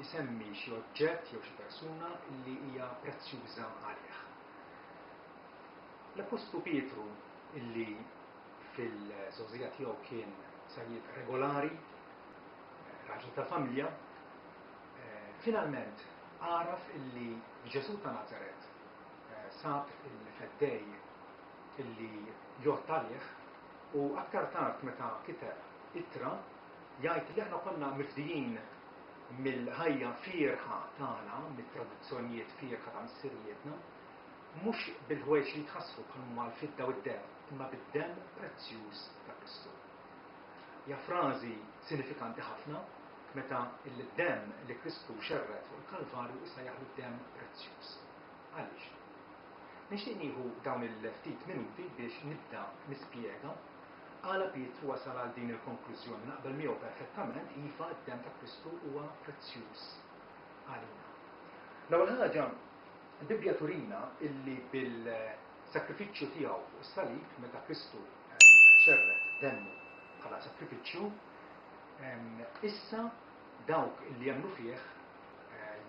jsemmi xi oġġett jew xi persuna li hija prezzjuża għalih. L-Apostlu Pietru illi fil-żożija tiegħu kien sajjied regolari, raġel ta' familja, finalment għaraf illi Ġesu ta' Nazaret sab il-feddej illi jgħod għalih u aktar tard meta kiteb ittra jgħid li aħna konna mifdijin mill-ħajja firħa tagħna, mit-tradizzjonijiet firħa ta' missirijietna, mhux bil-ħwejġ li jitħassru bħalhuma l-fidda u d-dem, imma bid-dem prezzjuż ta' Kristu. Hija frażi sinifikanti ħafna meta il-dem li Kristu xerret fuq il-Kalvarju issa jaħlu d-dem prezzjuż. Għaliex? Nixtieq nieħu dawn il-ftit minuti biex nibda nispjega għala Pietru wasal għal din il-konklużjoni naqbel miegħu perfettament iva d-dem ta' Kristu huwa prezzjuż għalina. L-ewwel ħaġa il-Bibja turina illi bil-sakrifiċċju tiegħu fuq is-salib meta Kristu xerret demmu bħala sakrifiċċju, issa dawk illi jemmnu fih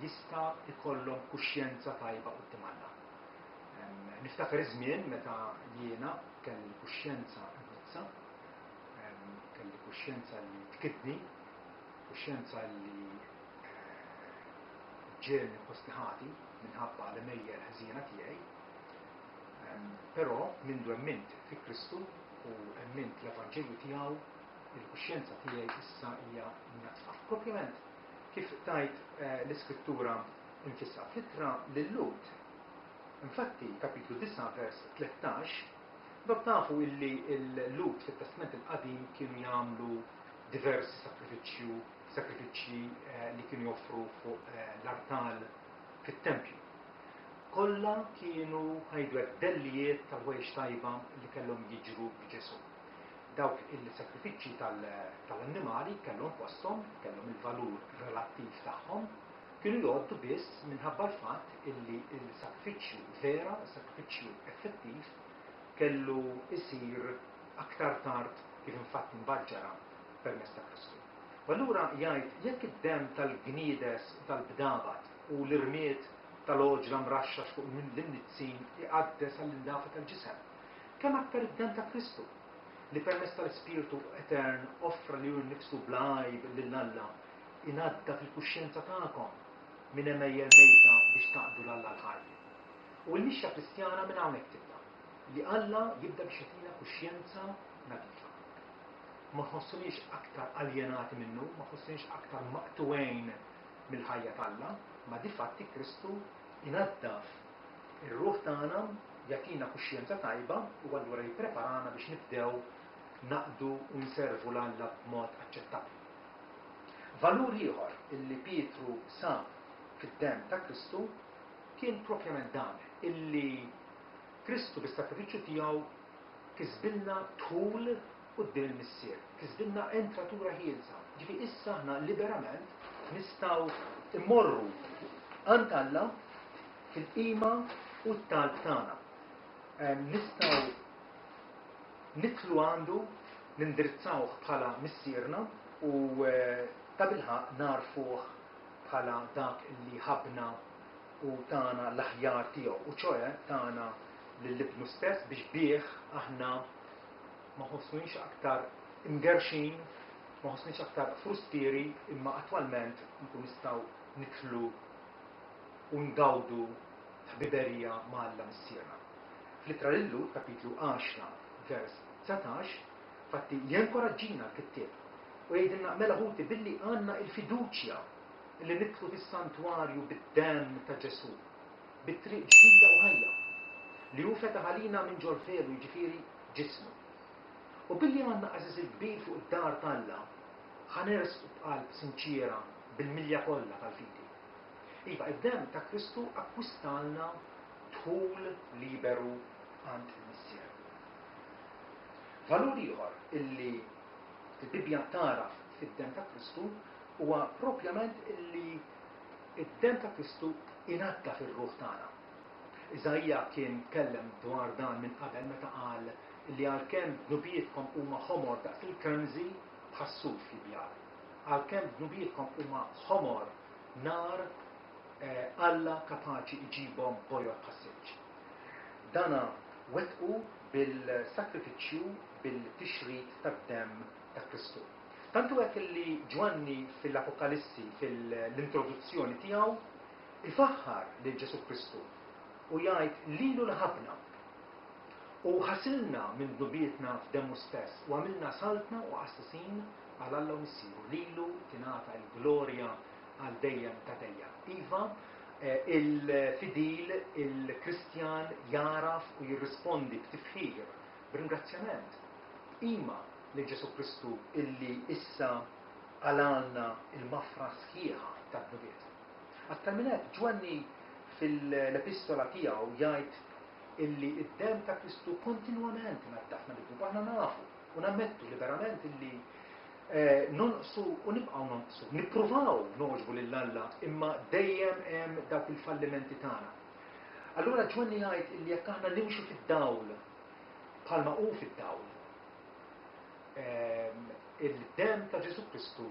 jista' ikollhom kuxjenza tajba quddiem Alla. Niftakar iż-żmien meta jiena kelli kuxjenza nizza, kelli kuxjenza li tkidni, kuxjenza li ġielni postiħati minħabba l-mejjer ħażina tiegħi, però mindu emmint fi Kristu u emmint l-Evanġelju tiegħu, il-kuxjenza tiegħi issa hija mnatfa. Propjament kif tajt l-Iskrittura infissa f'ittra lil-Lut. Infatti, kapitlu 9, vers 13, dok tafu illi l-Lut fit-Testament il-Qadim kienu jagħmlu diversi sakrifiċċji li kienu joffru fuq l-artal fit-Tempju. Kollha kienu ħajdu dellijiet tal-ħwejġ tajba li kellhom jiġru b'Ġesu. Dawk il-sakrifiċċji tal-annimali kellhom posthom, kellhom il-valur relattiv tagħhom, kienu jgħoddu biss minħabba l-fatt illi il-sakrifiċċju vera, il-sakrifiċċju effettiv, kellu isir aktar tard kif infatti mbaġġara permezz ta' Kristu. U allura jgħid jekk id-dem tal-gniedes u tal-bdabat u l-irmiet tal-oġra mraxxax fuq l-imnizzin iqaddes għall-indafa tal-ġisem, kemm aktar id-dem ta' Kristu li permezz tal-Ispirtu Etern offra li hu nnifsu blajb lil-Alla inadda fil-kuxjenza tagħkom minn emejjel mejta biex taqdu l-Alla l-ħajja. U l-mixja Kristjana minn hawnhekk tibda li Alla jibda biex jagħtina kuxjenza nadifa. Ma ħossunix aktar aljenati minnu, ma ħossunix aktar maqtuwejn mill-ħajja tagħna, ma difatti Kristu inaddaf ir-ruħ tagħna jagħtina kuxjenza tajba u allura jippreparana biex nibdew naqdu u nservu l-Alla b'mod aċċettabbli. Valur ieħor illi Pietru sab fid-dem ta' Kristu kien propjament dan illi Kristu bis-sakrifiċċju tiegħu kisbilna tul quddiem il-missier, kisbilna entratura ħielsa. Ġifi issa aħna liberament nistgħu immorru għand Alla fil-qima u t-talb tagħna. Nistgħu nitlu għandu nindirizzawh bħala missierna u ta' bilħaq narfuh bħala dak li ħabna u tagħna l-aħjar tiegħu u ċoe tagħna lill-ibnu stess biex bih aħna ma ħossniex aktar imgerxin, ma ħossniex aktar frustieri imma attwalment nkun nistgħu nidħlu u ngawdu ħbiberija mal-Alla missierna. Fl-ittra lil-Lut kapitlu 10 vers 19 fatti jenkoraġġina l-kittieb u jgħidilna mela ħuti billi għandna il-fiduċja li nidħlu fis-santwarju bid-dem ta' Ġesu, bit-triq ġdida u ħajja li hu fetaħ għalina minn ġorfelu jiġifieri ġismu. U billi għandna għażiż il-kbir fuq id-dar tagħna ħanersqu b'qalb sinċiera bil-milja kollha tal-fidi. Iva, id-dem ta' Kristu akkwistalna dħul liberu għand il-missier. Valur ieħor illi l-Bibja taraf fid-dem ta' Kristu huwa propjament illi id-dem ta' Kristu inadda fir-ruħ tagħna. Iżajja kien tkellem dwar dan minn qabel meta qal li għalkemm dnubietkom huma ħomor daqs il-kanżi bħas-suf fil-bjar. Għalkemm dnubietkom huma ħomor nar Alla kapaċi iġibhom bojor ħassiġ. Dana wetqu bil-sakrifiċċju bil-tixrid tad-demm ta' Kristu. Tantu hekk li Ġwanni fil-Apokalissi fil-introduzzjoni tiegħu ifaħħar lil Ġesu Kristu u jgħid lilu laħabna u ħasilna minn dubietna f'demmu stess u għamilna saltna u qassisin għal Alla u missiru lilu tingħata l-glorja għal dejjem ta' dejjem. Iva, il-fidil, il-Kristjan jaraf u jirrispondi b'tifħir, b'ringrazzjament. Ima li Ġesu Kristu illi issa għalalna il-mafra sħiħa ta' d-dubiet. Aktar minn hekk, Ġwanni fil-epistola tiegħu jgħid illi id-dem ta' Kristu kontinwament naddafna bid-dub. Aħna nafu u nammettu liberament illi nonqsu u nibqgħu nonqsu, nippruvaw noġbu lil Alla imma dejjem hemm dawk il-fallimenti tagħna. Allura Ġwanni jgħid illi jekk aħna nimxu fid-dawl bħalma hu fid-dawl, il-dem ta' Ġesu Kristu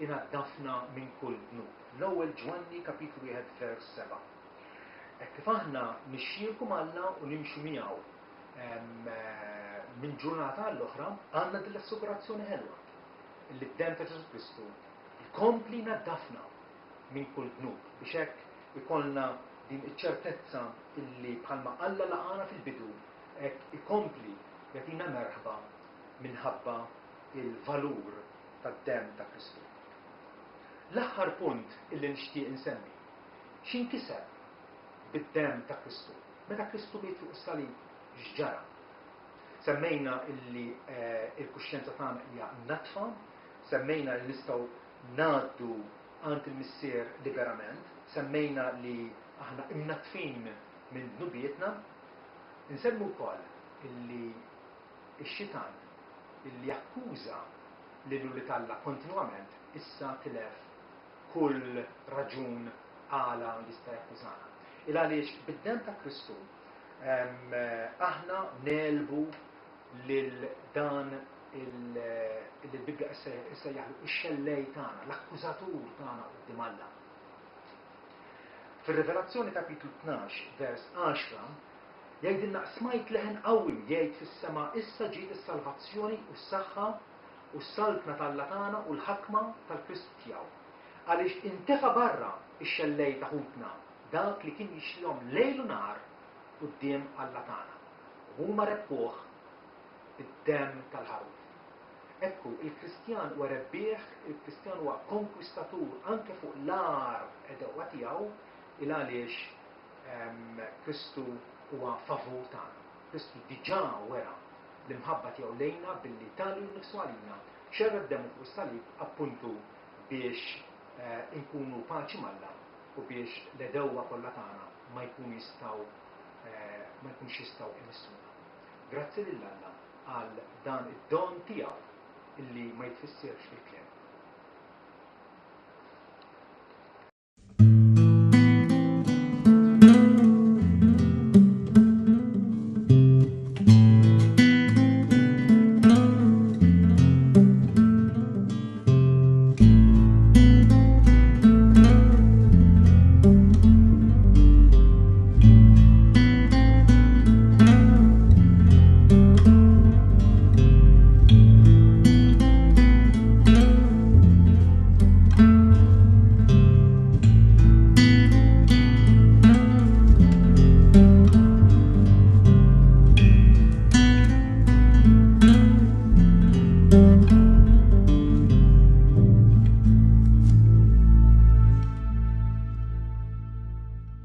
inaddafna minn kull dnub. L-ewwel Ġwanni kapitlu 1 vers 7. Hekk kif aħna nixxierku Alla u nimxu miegħu minn ġurnata għall-oħra għandna din l-assigurazzjoni ħelwa. Il-dem ta' Ġesu Kristu jkompli naddafna minn kull dnub biex hekk ikollna din iċ-ċertezza illi bħalma Alla laqana fil-bidu hekk ikompli jagħtina merħba minħabba il-valur tad-dem ta' Kristu. L-aħħar punt illi nixtieq insemmi x'inkiseb bid-dem ta' Kristu. Meta Kristu miet fuq is-salib x'ġara? Semmejna illi il-kuxjenza tagħna hija natfa, semmejna li nistgħu ngħaddu għand il-missier liberament, semmejna li aħna imnatfin minn dnubietna, insemmu wkoll illi x-xitan illi jakkuża lilu li Alla kontinwament issa tilef kull raġun għala jista' jakkużana. Il għaliex bid-dem ta' Kristu aħna nelbu lil dan il-Bibja issa jaħlu ix-xellej tagħna, l-akkużatur tagħna quddiem Alla. Fir-Rivelazzjoni kapitlu 12 vers 10 jgħidilna smajt leħen qawwi jgħid fis-sema issa ġiet is-salvazzjoni u s-saħħa u s-saltna tal-Alla tagħna u l-ħakma tal-Kristu tiegħu. Għaliex intefa' barra ix-xellej ta' ħutna dak li kien jixlihom lejl u nar quddiem Alla tagħna. Huma rebbuh id-dem tal-ħaruf. Ekku, il-Kristjan huwa rebbieħ, il-Kristjan huwa konkwistatur anke fuq l-ar edewa tiegħu il għaliex Kristu huwa favur tagħna. Kristu diġà wera l-imħabba tiegħu lejna billi tali nnifsu għalina xerred demu fuq is-salib appuntu biex inkunu paċi Alla u biex l-edewwa kollha tagħna ma jkunux jistgħu imissuna. Grazzi lil Alla għal dan id-don tiegħu illi ma jtfissirx fil-kliem.